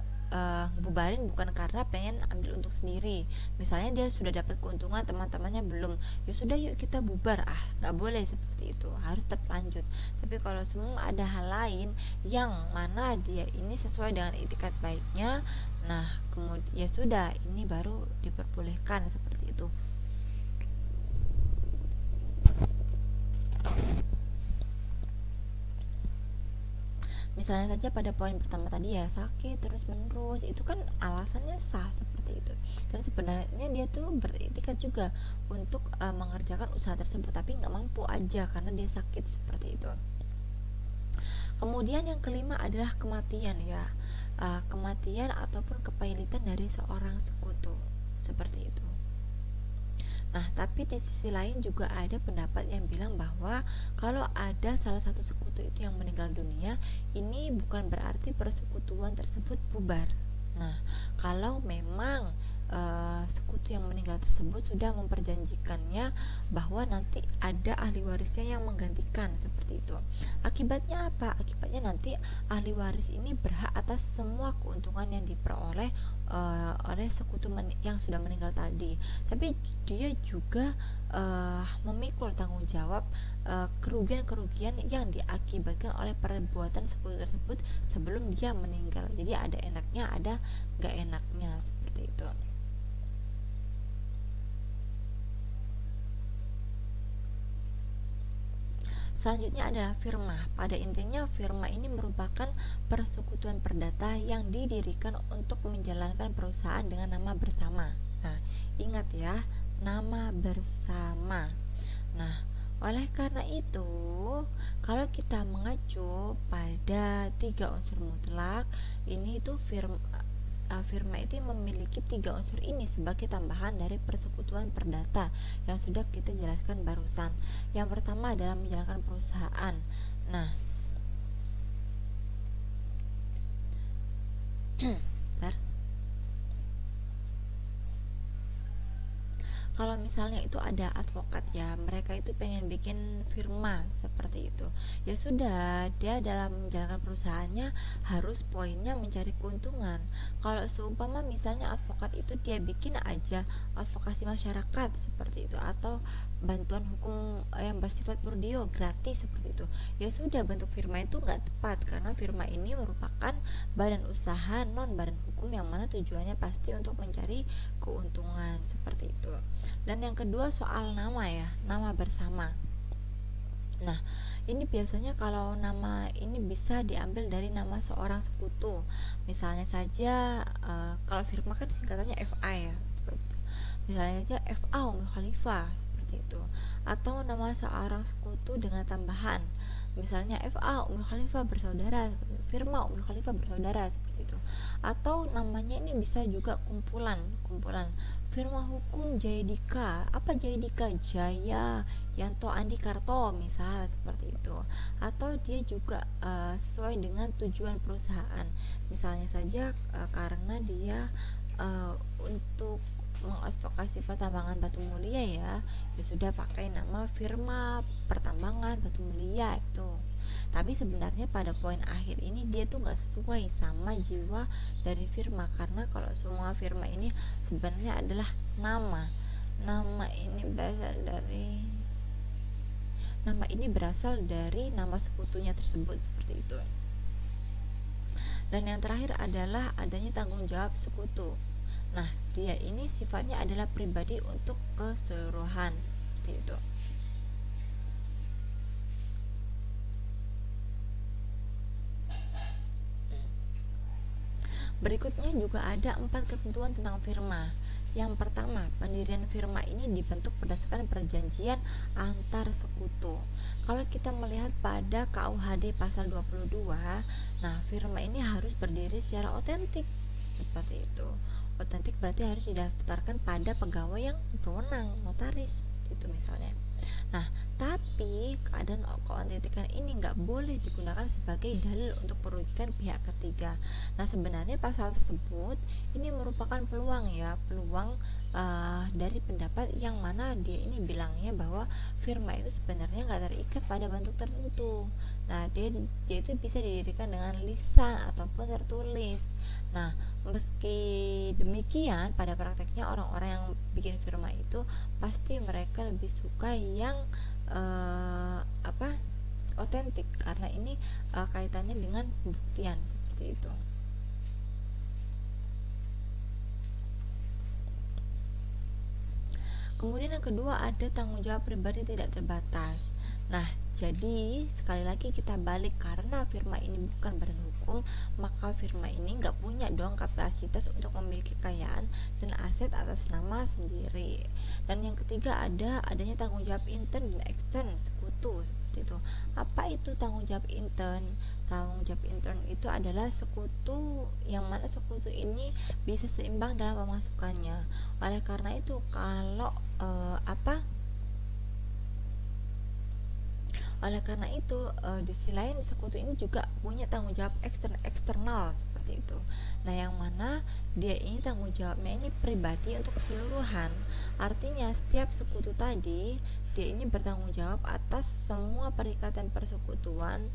bubarin bukan karena pengen ambil untuk sendiri. Misalnya dia sudah dapat keuntungan, teman-temannya belum, ya sudah yuk kita bubar, nggak boleh seperti itu, harus tetap lanjut. Tapi kalau semua ada hal lain yang mana dia ini sesuai dengan iktikat baiknya, nah kemudian ya sudah, ini baru diperbolehkan seperti itu. Misalnya saja pada poin pertama tadi ya, sakit terus menerus, itu kan alasannya sah seperti itu. Dan sebenarnya dia tuh beriktikat juga untuk mengerjakan usaha tersebut, tapi nggak mampu aja karena dia sakit seperti itu. Kemudian yang kelima adalah kematian ya, kematian ataupun kepailitan dari seorang sekutu seperti itu. Nah, tapi di sisi lain juga ada pendapat yang bilang bahwa kalau ada salah satu sekutu itu yang meninggal dunia, ini bukan berarti persekutuan tersebut bubar. Nah, kalau memang sekutu yang meninggal tersebut sudah memperjanjikannya bahwa nanti ada ahli warisnya yang menggantikan seperti itu. Akibatnya apa? Akibatnya nanti ahli waris ini berhak atas semua keuntungan yang diperoleh oleh sekutu yang sudah meninggal tadi. Tapi dia juga memikul tanggung jawab kerugian-kerugian yang diakibatkan oleh perbuatan sekutu tersebut sebelum dia meninggal. Jadi ada enaknya, ada gak enaknya seperti itu. Selanjutnya adalah firma. Pada intinya firma ini merupakan persekutuan perdata yang didirikan untuk menjalankan perusahaan dengan nama bersama. Nah, ingat ya, nama bersama. Nah, oleh karena itu, kalau kita mengacu pada 3 unsur mutlak, ini itu firma itu memiliki 3 unsur ini sebagai tambahan dari persekutuan perdata yang sudah kita jelaskan barusan. Yang pertama adalah menjalankan perusahaan. Nah, bentar. Kalau misalnya itu ada advokat ya, mereka itu pengen bikin firma seperti itu, ya sudah, dia dalam menjalankan perusahaannya harus poinnya mencari keuntungan. Kalau seumpama misalnya advokat itu dia bikin aja advokasi masyarakat seperti itu, atau bantuan hukum yang bersifat pro-dio gratis seperti itu, ya sudah, bentuk firma itu nggak tepat karena firma ini merupakan badan usaha non badan hukum yang mana tujuannya pasti untuk mencari keuntungan seperti itu. Dan yang kedua soal nama ya, nama bersama. Nah, ini biasanya kalau nama ini bisa diambil dari nama seorang sekutu. Misalnya saja kalau firma kan singkatannya FA ya, seperti itu. Misalnya saja FA Ummul Khalifah seperti itu. Atau nama seorang sekutu dengan tambahan, misalnya FA Ummul Khalifah bersaudara, firma Ummul Khalifah bersaudara seperti itu. Atau namanya ini bisa juga kumpulan firma hukum Jayadika. Apa Jayadika? Jaya Yanto Andi Karto misal seperti itu. Atau dia juga sesuai dengan tujuan perusahaan, misalnya saja karena dia untuk mengadvokasi pertambangan batu mulia ya sudah pakai nama firma pertambangan batu mulia itu. Tapi sebenarnya pada poin akhir ini dia tuh nggak sesuai sama jiwa dari firma, karena kalau semua firma ini sebenarnya adalah nama ini berasal dari nama sekutunya tersebut seperti itu. Dan yang terakhir adalah adanya tanggung jawab sekutu. Nah, dia ini sifatnya adalah pribadi untuk keseluruhan seperti itu. Berikutnya juga ada 4 ketentuan tentang firma. Yang pertama, pendirian firma ini dibentuk berdasarkan perjanjian antar sekutu. Kalau kita melihat pada KUHD pasal 22, nah firma ini harus berdiri secara otentik seperti itu. Otentik berarti harus didaftarkan pada pegawai yang berwenang, notaris itu misalnya. Nah, tapi keadaan keautentikan ini nggak boleh digunakan sebagai dalil untuk merugikan pihak ketiga. Nah, sebenarnya pasal tersebut ini merupakan peluang ya, peluang dari pendapat yang mana dia ini bilangnya bahwa firma itu sebenarnya nggak terikat pada bentuk tertentu. Nah, dia itu bisa didirikan dengan lisan ataupun tertulis. Nah, meski demikian, pada prakteknya orang-orang yang bikin firma itu pasti mereka lebih suka yang otentik, karena ini kaitannya dengan pembuktian seperti itu. Kemudian yang kedua ada tanggung jawab pribadi tidak terbatas. Nah, jadi sekali lagi kita balik, karena firma ini bukan badan hukum, maka firma ini nggak punya dong kapasitas untuk memiliki kekayaan dan aset atas nama sendiri. Dan yang ketiga adanya tanggung jawab intern dan ekstern sekutu seperti itu. Apa itu tanggung jawab intern? Tanggung jawab intern itu adalah sekutu yang mana sekutu ini bisa seimbang dalam pemasukannya. Oleh karena itu kalau oleh karena itu di sisi lain sekutu ini juga punya tanggung jawab eksternal seperti itu. Nah, yang mana dia ini tanggung jawabnya ini pribadi untuk keseluruhan. Artinya setiap sekutu tadi dia ini bertanggung jawab atas semua perikatan persekutuan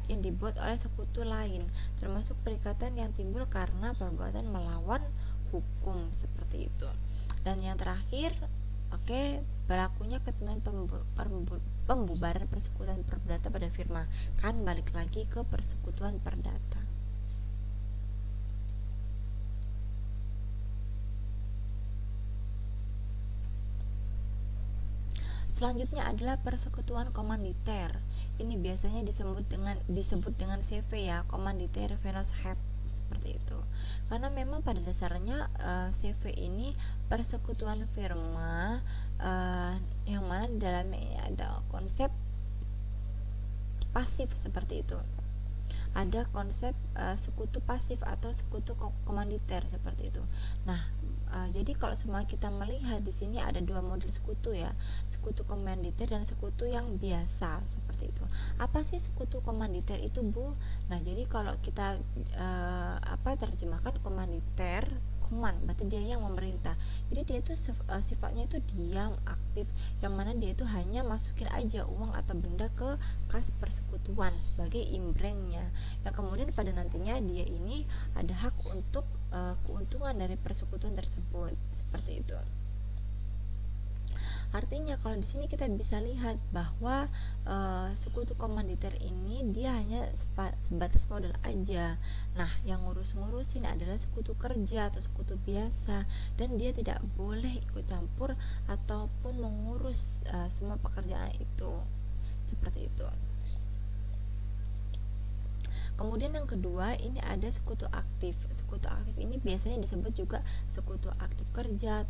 yang dibuat oleh sekutu lain, termasuk perikatan yang timbul karena perbuatan melawan hukum seperti itu. Dan yang terakhir, berlakunya ketentuan pembubaran persekutuan perdata pada firma, kan balik lagi ke persekutuan perdata. Selanjutnya adalah persekutuan komanditer. Ini biasanya disebut dengan CV ya, komanditer Vennootschap seperti itu. Karena memang pada dasarnya CV ini persekutuan firma yang mana di dalamnya ini ada konsep pasif seperti itu. Ada konsep sekutu pasif atau sekutu komanditer seperti itu. Nah, jadi kalau semua kita melihat di sini ada dua model sekutu ya, sekutu komanditer dan sekutu yang biasa seperti itu. Apa sih sekutu komanditer itu, Bu? Nah, jadi kalau kita terjemahkan komanditer, koman berarti dia yang memerintah. Jadi dia itu sifatnya itu diam, aktif, yang mana dia itu hanya masukin aja uang atau benda ke kas persekutuan sebagai imbrengnya. Yang kemudian pada nantinya dia ini ada hak untuk keuntungan dari persekutuan tersebut seperti itu. Artinya kalau di sini kita bisa lihat bahwa sekutu komanditer ini dia hanya sebatas modal aja. Nah, yang ngurusin adalah sekutu kerja atau sekutu biasa, dan dia tidak boleh ikut campur ataupun mengurus semua pekerjaan itu. Seperti itu. Kemudian yang kedua, ini ada sekutu aktif. Sekutu aktif ini biasanya disebut juga sekutu aktif kerja,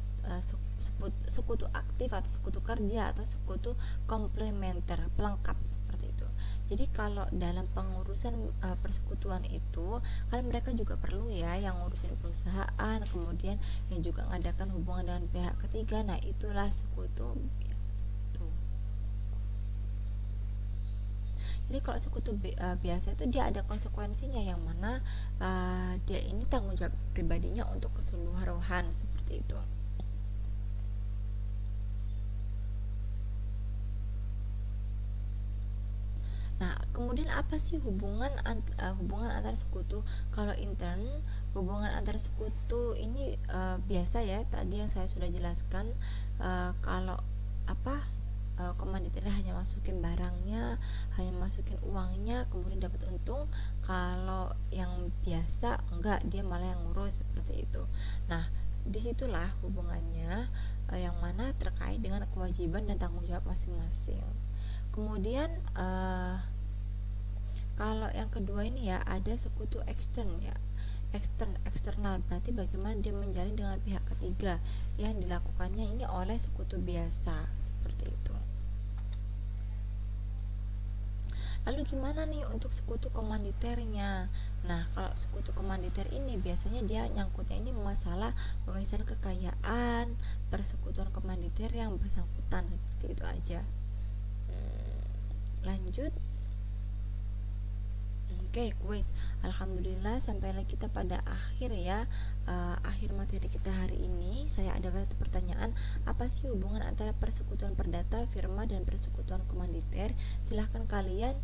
sekutu aktif atau sekutu kerja, atau sekutu komplementer, pelengkap seperti itu. Jadi kalau dalam pengurusan persekutuan itu kan mereka juga perlu ya yang ngurusin perusahaan, kemudian yang juga mengadakan hubungan dengan pihak ketiga. Nah, itulah sekutu. Jadi kalau sekutu biasa itu dia ada konsekuensinya, yang mana dia ini tanggung jawab pribadinya untuk keseluruhan seperti itu. Nah, kemudian apa sih hubungan antar sekutu? Kalau intern, hubungan antar sekutu ini biasa ya, tadi yang saya sudah jelaskan. Kalau komanditer hanya masukin barangnya, hanya masukin uangnya, kemudian dapat untung. Kalau yang biasa enggak, dia malah yang ngurus seperti itu. Nah, disitulah hubungannya yang mana terkait dengan kewajiban dan tanggung jawab masing-masing. Kemudian kalau yang kedua ini ya, ada sekutu ekstern ya. Eksternal berarti bagaimana dia menjalin dengan pihak ketiga, yang dilakukannya ini oleh sekutu biasa seperti itu. Lalu gimana nih untuk sekutu komanditernya? Nah, kalau sekutu komanditer ini biasanya dia nyangkutnya ini masalah pemisahan kekayaan, persekutuan komanditer yang bersangkutan, seperti itu aja. Lanjut. Oke, kuis. Alhamdulillah sampailah kita pada akhir ya, akhir materi kita hari ini. Saya ada satu pertanyaan, apa sih hubungan antara persekutuan perdata, firma dan persekutuan komanditer? Silahkan kalian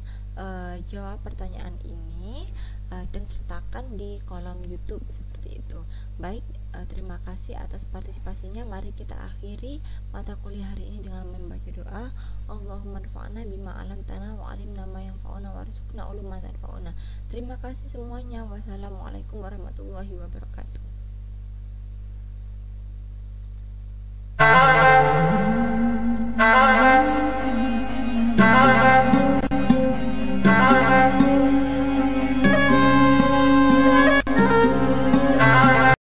jawab pertanyaan ini dan sertakan di kolom YouTube seperti itu. Baik, terima kasih atas partisipasinya. Mari kita akhiri mata kuliah hari ini dengan membaca doa. Allahumma anfa'na bima 'allamtana wa 'allimna ma yanfa'una warzuqna uluman yanfa'una. Terima kasih semuanya. Wassalamualaikum warahmatullahi wabarakatuh.